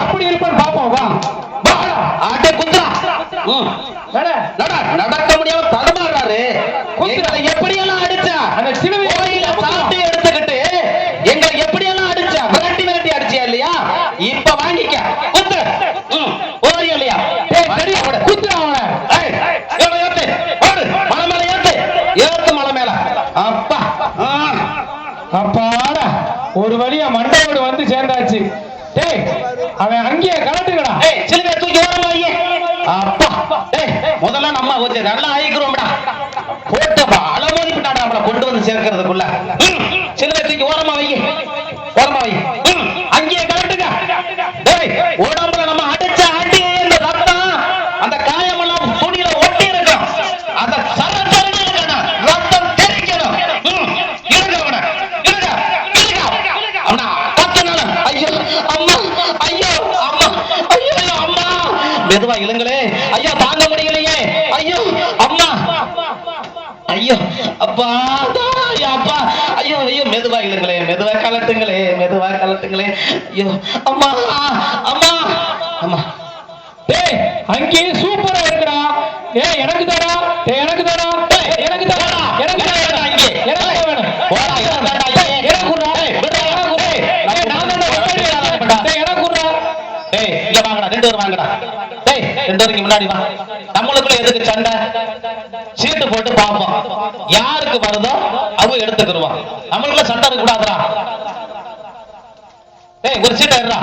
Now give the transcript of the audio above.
அப்படி இருப்பான்னு பாப்போம். வா ஆட்டே குந்தா நடக்க முடியாம தடுமாறாரு. எப்படியெல்லாம் அடிச்சா அந்த சிலுவையில சாட்டை எடுத்துக்கிட்டு எங்களை எப்படியெல்லாம் அடிச்சா விரட்டி விரட்டி அடிச்சியா இல்லையா? இப்ப வாங்கிக்க குத்து ஓடியா இல்லையா? சரியா குத்துறா அவனை. ஏத்து மலை மேல ஏத்து ஏத்து மலை மேல. அப்பா அப்பாடா ஒரு வழியா மண்டையோடு வந்து சேர்ந்தாச்சு. டேய் அவன் அங்கேயே கலட்டுங்கடா. சிலுவை தூக்கி ஓரமா வைங்க. அப்பா முதல்ல நம்ம கொஞ்சம் நல்லா ஆயிக்கிறோம்டா. போட்டு அளமோதி விட்டாடா நம்மளை கொண்டு வந்து சேர்க்கிறதுக்குள்ள. சிலுவை தூக்கி ஓரமா வைங்க. ஓரமா வை. அங்கேயே கலட்டுங்க. உடம்புல நம்ம அடிச்ச அடி இந்த ரத்தம் அந்த காயமெல்லாம் துணியில ஒட்டி இருக்கும். அந்த சரசரன்னு இருக்கணும். ரத்தம் தெரிக்கணும். இருங்க அவனை இருங்க அவனா கத்தனாலும் ஐயோ அம்மா ஐயோ அம்மா ஐயோ அம்மா மெதுவா இழுங்களே. ஐயா தாங்க முடியலையே. ஐயோ அம்மா ஐயோ அப்பா அப்பா ஐயோ ஐயோ மெதுவா இழுங்களே. மெதுவா கலட்டுங்களே. மெதுவா கலட்டுங்களே. ஐயோ அம்மா அம்மா அம்மா. டேய் அங்கேயே சூப்பரா இருக்குடா. எனக்கு தரா எனக்கு தரா எனக்கு தரா எனக்கு தரா இங்கே எனக்கு வேணும். போடா எனக்கு குறா. இங்க வாங்கடா 2 பேர் வாங்கடா. 2 பேருக்கு முன்னாடி வா. நம்மளுக்குள்ள எதுக்கு சண்டை? சீட்டு போட்டு பார்ப்போம். யாருக்கு வருதோ அவங்க எடுத்துக்கிடுவான். நம்மளுக்குள்ள சண்டை இருக்க கூடாதுடா. ஒரு சீட்டை எடுறா.